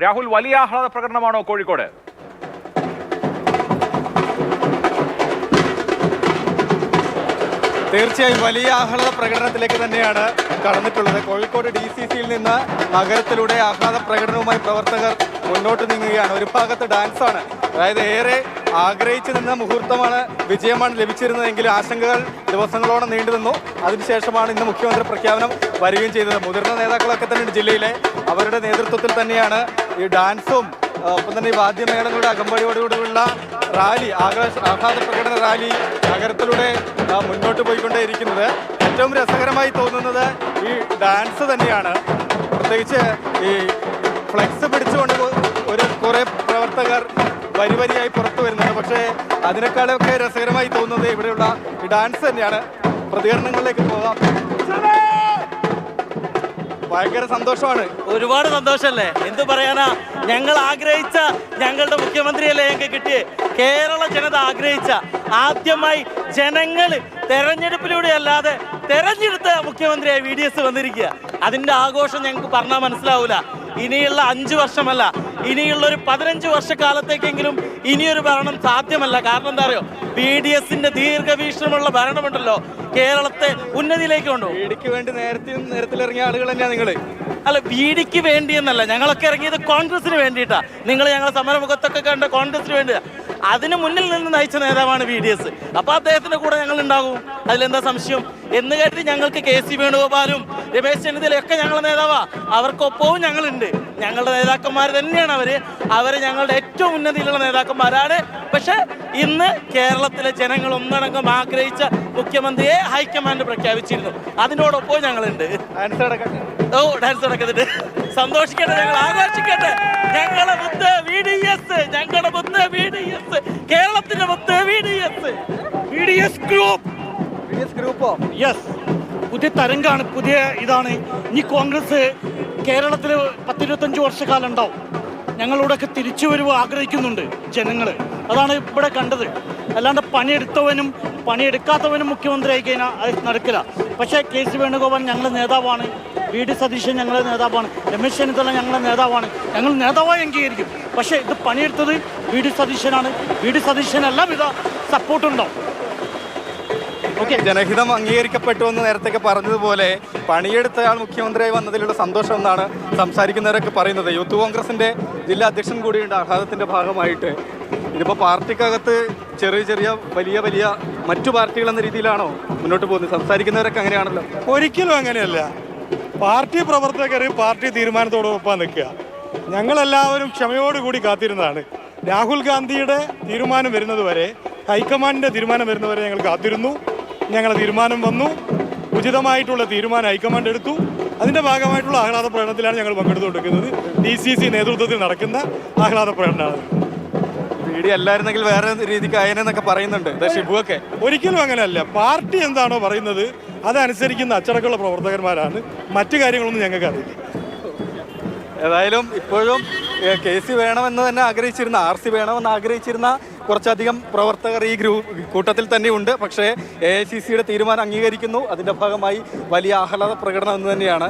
രാഹുൽ, വലിയ ആഹ്ലാദ പ്രകടനമാണോ കോഴിക്കോട്? തീർച്ചയായും വലിയ ആഹ്ലാദ പ്രകടനത്തിലേക്ക് തന്നെയാണ് കടന്നിട്ടുള്ളത്. കോഴിക്കോട് DCCയിൽ നിന്ന് നഗരത്തിലൂടെ ആഹ്ലാദ പ്രകടനവുമായി പ്രവർത്തകർ മുന്നോട്ട് നീങ്ങുകയാണ്. ഒരു ഭാഗത്ത് ഡാൻസാണ്, അതായത് ഏറെ ആഗ്രഹിച്ചു നിന്ന മുഹൂർത്തമാണ്, വിജയമാണ് ലഭിച്ചിരുന്നതെങ്കിലും ആശങ്കകൾ ദിവസങ്ങളോളം നീണ്ടു നിന്നു. അതിനുശേഷമാണ് ഇന്ന് മുഖ്യമന്ത്രി പ്രഖ്യാപനം വരികയും ചെയ്തത്. മുതിർന്ന നേതാക്കളൊക്കെ തന്നെ ജില്ലയിലെ അവരുടെ നേതൃത്വത്തിൽ തന്നെയാണ് ഈ ഡാൻസും ഒപ്പം തന്നെ ഈ വാദ്യമേളങ്ങളുടെ അകമ്പടിയോടുകൂടിയുള്ള റാലി, ആഹ്ലാദ പ്രകടന റാലി നഗരത്തിലൂടെ മുന്നോട്ട് പോയിക്കൊണ്ടേയിരിക്കുന്നത്. ഏറ്റവും രസകരമായി തോന്നുന്നത് ഈ ഡാൻസ് തന്നെയാണ്. പ്രത്യേകിച്ച് ഈ ഫ്ലെക്സ് പിടിച്ചുകൊണ്ട് കുറേ പ്രവർത്തകർ വരിയായി പുറത്തു വരുന്നുണ്ട്. പക്ഷേ അതിനേക്കാളൊക്കെ രസകരമായി തോന്നുന്നത് ഇവിടെയുള്ള ഈ ഡാൻസ് തന്നെയാണ്. പ്രതികരണങ്ങളിലേക്ക് പോകാം. ഭയങ്കര സന്തോഷമാണ്, ഒരുപാട് സന്തോഷമല്ലേ, എന്ത് പറയാനാ. ഞങ്ങൾ ആഗ്രഹിച്ച ഞങ്ങളുടെ മുഖ്യമന്ത്രിയല്ലേ ഞങ്ങൾക്ക് കിട്ടിയേ. കേരള ജനത ആഗ്രഹിച്ച, ആദ്യമായി ജനങ്ങൾ തെരഞ്ഞെടുപ്പിലൂടെ അല്ലാതെ തെരഞ്ഞെടുത്ത മുഖ്യമന്ത്രിയായി VDS വന്നിരിക്കുക. അതിൻ്റെ ആഘോഷം ഞങ്ങൾക്ക് പറഞ്ഞാൽ മനസ്സിലാവില്ല. ഇനിയുള്ള 5 വർഷമല്ല, ഇനിയുള്ള ഒരു 15 വർഷക്കാലത്തേക്കെങ്കിലും ഇനിയൊരു ഭരണം സാധ്യമല്ല. കാരണം എന്താ അറിയോ, VDSന്റെ ദീർഘവീക്ഷണമുള്ള ഭരണമുണ്ടല്ലോ കേരളത്തെ ഉന്നതിയിലേക്ക് കൊണ്ടുപോകും. വീടിക്ക് വേണ്ടി നേരത്തിലിറങ്ങിയ ആളുകൾ തന്നെയാണ് നിങ്ങൾ. അല്ല, വീടിക്ക് വേണ്ടി എന്നല്ല, ഞങ്ങളൊക്കെ ഇറങ്ങിയത് കോൺഗ്രസിന് വേണ്ടിയിട്ടാ. നിങ്ങൾ ഞങ്ങളെ സമരമുഖത്തൊക്കെ കണ്ട കോൺഗ്രസിന് വേണ്ടിയാ. അതിന് മുന്നിൽ നിന്ന് നയിച്ച നേതാവാണ് VDS. അപ്പോൾ അദ്ദേഹത്തിന്റെ കൂടെ ഞങ്ങൾ ഉണ്ടാകും, അതിലെന്താ സംശയം എന്ന് കരുതി ഞങ്ങൾക്ക് KC വേണുഗോപാലും രമേശ് ചെന്നിത്തലയൊക്കെ ഞങ്ങളുടെ നേതാവാ. അവർക്കൊപ്പവും ഞങ്ങളുണ്ട്. ഞങ്ങളുടെ നേതാക്കന്മാർ തന്നെയാണ് അവര് ഞങ്ങളുടെ ഏറ്റവും ഉന്നതിയിലുള്ള നേതാക്കന്മാരാണ്. പക്ഷെ ഇന്ന് കേരളത്തിലെ ജനങ്ങൾ ഒന്നടങ്കം ആഗ്രഹിച്ച മുഖ്യമന്ത്രിയെ ഹൈക്കമാൻഡ് പ്രഖ്യാപിച്ചിരുന്നു. അതിനോടൊപ്പം ഞങ്ങളുണ്ട്. ഡാൻസ് നടക്കുന്നുണ്ട്. സന്തോഷിക്കട്ടെ, ഞങ്ങൾ ആഘോഷിക്കട്ടെ. ഞങ്ങളുടെ മുത്ത് VDS, ഞങ്ങളുടെ മുത്ത് VDS, കേരളത്തിന്റെ മുത്ത് VDS ഗ്രൂപ്പോ? യെസ്, പുതിയ തരംഗാണ്, പുതിയ ഇതാണ്. ഇനി കോൺഗ്രസ് കേരളത്തിൽ 10-25 വർഷക്കാലം ഉണ്ടാവും. ഞങ്ങളോടൊക്കെ തിരിച്ചു വരവ് ആഗ്രഹിക്കുന്നുണ്ട് ജനങ്ങൾ. അതാണ് ഇവിടെ കണ്ടത്. അല്ലാണ്ട് പണിയെടുത്തവനും പണിയെടുക്കാത്തവനും മുഖ്യമന്ത്രി ആയി കഴിഞ്ഞാൽ അത് നടക്കില്ല. പക്ഷേ KC വേണുഗോപാൽ ഞങ്ങളുടെ നേതാവാണ്, VD സതീശൻ ഞങ്ങളുടെ നേതാവാണ്, രമേശ് ചെന്നിത്തല ഞങ്ങളുടെ നേതാവാണ്. ഞങ്ങൾ നേതാവായി അംഗീകരിക്കും. പക്ഷേ ഇത് പണിയെടുത്തത് VD സതീശനാണ്. VD സതീശൻ എല്ലാവിധ സപ്പോർട്ടുണ്ടാവും. ജനഹിതം അംഗീകരിക്കപ്പെട്ടു എന്ന് നേരത്തെ പറഞ്ഞതുപോലെ പണിയെടുത്തയാൾ മുഖ്യമന്ത്രിയായി വന്നതിലുള്ള സന്തോഷം എന്നാണ് സംസാരിക്കുന്നവരൊക്കെ പറയുന്നത്. യൂത്ത് കോൺഗ്രസിന്റെ ജില്ലാ അധ്യക്ഷൻ കൂടിയുണ്ട് ആഹ്ലാദത്തിന്റെ ഭാഗമായിട്ട്. ഇതിപ്പോൾ പാർട്ടിക്കകത്ത് ചെറിയ വലിയ മറ്റു പാർട്ടികൾ എന്ന രീതിയിലാണോ മുന്നോട്ട് പോകുന്നത്? സംസാരിക്കുന്നവരൊക്കെ അങ്ങനെയാണല്ലോ. ഒരിക്കലും അങ്ങനെയല്ല. പാർട്ടി പ്രവർത്തകർ പാർട്ടി തീരുമാനത്തോടൊപ്പം നിൽക്കുക. ഞങ്ങളെല്ലാവരും ക്ഷമയോടുകൂടി കാത്തിരുന്നതാണ്. രാഹുൽ ഗാന്ധിയുടെ തീരുമാനം വരുന്നത് വരെ, ഹൈക്കമാൻഡിൻ്റെ തീരുമാനം വരുന്നവരെ ഞങ്ങൾ കാത്തിരുന്നു. ഞങ്ങളുടെ തീരുമാനം വന്നു. ഉചിതമായിട്ടുള്ള തീരുമാനം ഹൈക്കമാൻഡ് എടുത്തു. അതിൻ്റെ ഭാഗമായിട്ടുള്ള ആഹ്ലാദ പ്രകടനത്തിലാണ് ഞങ്ങൾ പങ്കെടുത്തുകൊണ്ടിരിക്കുന്നത്. DCC നേതൃത്വത്തിൽ നടക്കുന്ന ആഹ്ലാദ പ്രകടനമാണ്. VD അല്ലായിരുന്നെങ്കിൽ വേറെ രീതിക്ക് അയനെന്നൊക്കെ പറയുന്നുണ്ട് ഷിബുവൊക്കെ. ഒരിക്കലും അങ്ങനെയല്ല. പാർട്ടി എന്താണോ പറയുന്നത് അതനുസരിക്കുന്ന അച്ചടക്കമുള്ള പ്രവർത്തകന്മാരാണ്. മറ്റു കാര്യങ്ങളൊന്നും ഞങ്ങൾക്ക് അറിയില്ല. ഏതായാലും ഇപ്പോഴും KC വേണമെന്ന് തന്നെ ആഗ്രഹിച്ചിരുന്ന, RC വേണമെന്ന് ആഗ്രഹിച്ചിരുന്ന കുറച്ചധികം പ്രവർത്തകർ ഈ കൂട്ടത്തിൽ തന്നെയുണ്ട്. പക്ഷേ AICCയുടെ തീരുമാനം അംഗീകരിക്കുന്നു. അതിൻ്റെ ഭാഗമായി വലിയ ആഹ്ലാദ പ്രകടനം എന്ന് തന്നെയാണ്